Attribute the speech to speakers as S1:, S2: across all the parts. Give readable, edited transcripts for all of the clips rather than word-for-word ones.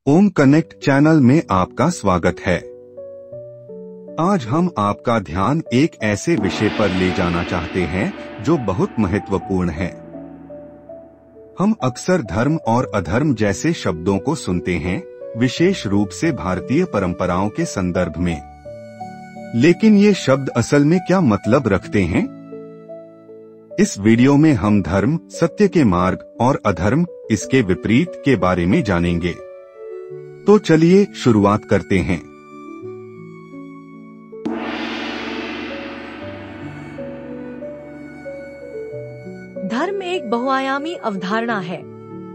S1: ओम connect channel में आपका स्वागत है। आज हम आपका ध्यान एक ऐसे विषय पर ले जाना चाहते हैं जो बहुत महत्वपूर्ण है। हम अक्सर धर्म और अधर्म जैसे शब्दों को सुनते हैं, विशेष रूप से भारतीय परंपराओं के संदर्भ में। लेकिन ये शब्द असल में क्या मतलब रखते हैं? इस वीडियो में हम धर्म, सत्य के मार्ग और अधर्म, इसके विपरीत के बारे में जानेंगे। तो चलिए शुरुआत करते हैं।
S2: धर्म एक बहुआयामी अवधारणा है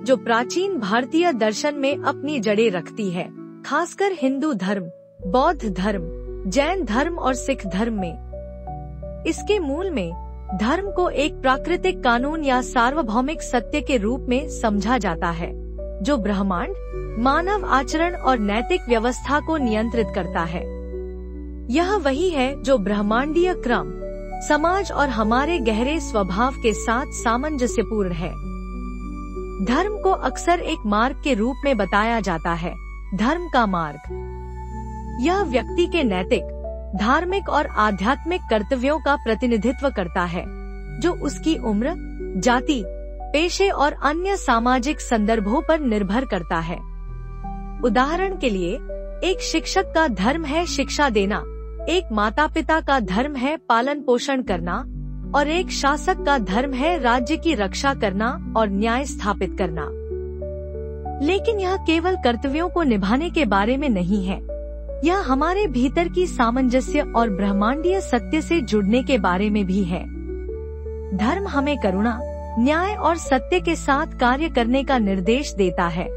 S2: जो प्राचीन भारतीय दर्शन में अपनी जड़ें रखती है, खासकर हिंदू धर्म, बौद्ध धर्म, जैन धर्म और सिख धर्म में। इसके मूल में धर्म को एक प्राकृतिक कानून या सार्वभौमिक सत्य के रूप में समझा जाता है जो ब्रह्मांड, मानव आचरण और नैतिक व्यवस्था को नियंत्रित करता है। यह वही है जो ब्रह्मांडीय क्रम, समाज और हमारे गहरे स्वभाव के साथ सामंजस्यपूर्ण है। धर्म को अक्सर एक मार्ग के रूप में बताया जाता है। धर्म का मार्ग यह व्यक्ति के नैतिक, धार्मिक और आध्यात्मिक कर्तव्यों का प्रतिनिधित्व करता है जो उसकी उम्र, जाति, पेशे और अन्य सामाजिक संदर्भों पर निर्भर करता है। उदाहरण के लिए, एक शिक्षक का धर्म है शिक्षा देना, एक माता पिता का धर्म है पालन पोषण करना और एक शासक का धर्म है राज्य की रक्षा करना और न्याय स्थापित करना। लेकिन यह केवल कर्तव्यों को निभाने के बारे में नहीं है, यह हमारे भीतर की सामंजस्य और ब्रह्मांडीय सत्य से जुड़ने के बारे में भी है। धर्म हमें करुणा, न्याय और सत्य के साथ कार्य करने का निर्देश देता है,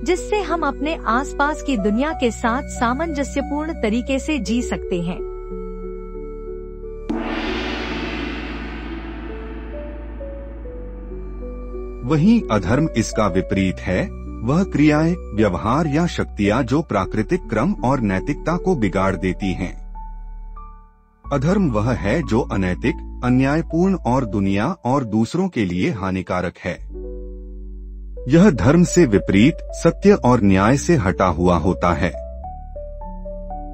S2: जिससे हम अपने आसपास की दुनिया के साथ सामंजस्यपूर्ण तरीके से जी सकते हैं।
S1: वहीं अधर्म इसका विपरीत है। वह क्रियाएं, व्यवहार या शक्तियां जो प्राकृतिक क्रम और नैतिकता को बिगाड़ देती हैं। अधर्म वह है जो अनैतिक, अन्यायपूर्ण और दुनिया और दूसरों के लिए हानिकारक है। यह धर्म से विपरीत, सत्य और न्याय से हटा हुआ होता है।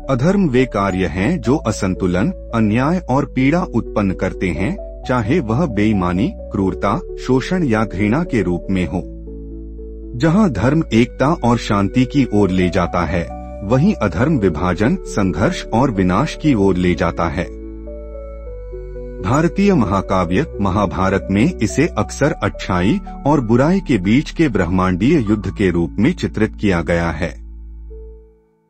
S1: अधर्म वे कार्य हैं जो असंतुलन, अन्याय और पीड़ा उत्पन्न करते हैं, चाहे वह बेईमानी, क्रूरता, शोषण या घृणा के रूप में हो। जहां धर्म एकता और शांति की ओर ले जाता है, वहीं अधर्म विभाजन, संघर्ष और विनाश की ओर ले जाता है। भारतीय महाकाव्य महाभारत में इसे अक्सर अच्छाई और बुराई के बीच के ब्रह्मांडीय युद्ध के रूप में चित्रित किया गया है।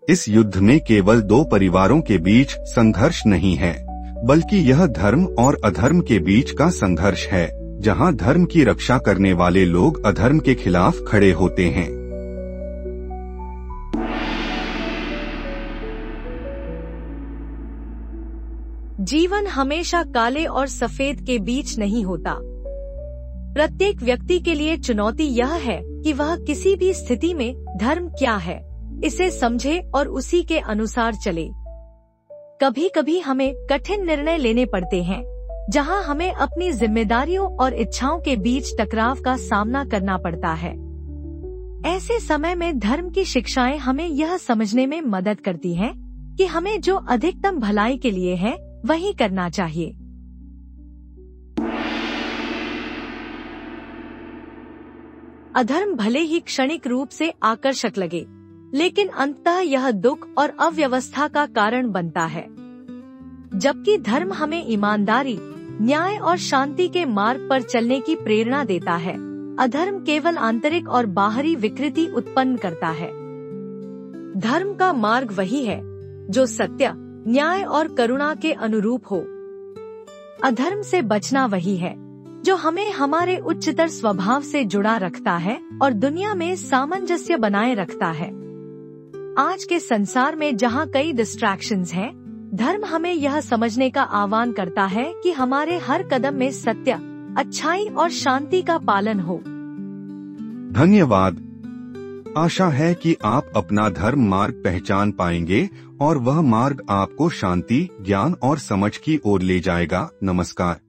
S1: इस युद्ध में केवल दो परिवारों के बीच संघर्ष नहीं है, बल्कि यह धर्म और अधर्म के बीच का संघर्ष है, जहां धर्म की रक्षा करने वाले लोग अधर्म के खिलाफ खड़े होते हैं।
S2: जीवन हमेशा काले और सफेद के बीच नहीं होता। प्रत्येक व्यक्ति के लिए चुनौती यह है कि वह किसी भी स्थिति में धर्म क्या है, इसे समझे और उसी के अनुसार चले। कभी कभी हमें कठिन निर्णय लेने पड़ते हैं, जहां हमें अपनी जिम्मेदारियों और इच्छाओं के बीच टकराव का सामना करना पड़ता है। ऐसे समय में धर्म की शिक्षाएं हमें यह समझने में मदद करती हैं कि हमें जो अधिकतम भलाई के लिए है वही करना चाहिए। अधर्म भले ही क्षणिक रूप से आकर्षक लगे, लेकिन अंततः यह दुख और अव्यवस्था का कारण बनता है। जबकि धर्म हमें ईमानदारी, न्याय और शांति के मार्ग पर चलने की प्रेरणा देता है, अधर्म केवल आंतरिक और बाहरी विकृति उत्पन्न करता है। धर्म का मार्ग वही है जो सत्य, न्याय और करुणा के अनुरूप हो। अधर्म से बचना वही है जो हमें हमारे उच्चतर स्वभाव से जुड़ा रखता है और दुनिया में सामंजस्य बनाए रखता है। आज के संसार में जहां कई डिस्ट्रैक्शंस हैं, धर्म हमें यह समझने का आह्वान करता है कि हमारे हर कदम में सत्य, अच्छाई और शांति का पालन हो।
S1: धन्यवाद। आशा है कि आप अपना धर्म मार्ग पहचान पाएंगे और वह मार्ग आपको शांति, ज्ञान और समझ की ओर ले जाएगा। नमस्कार।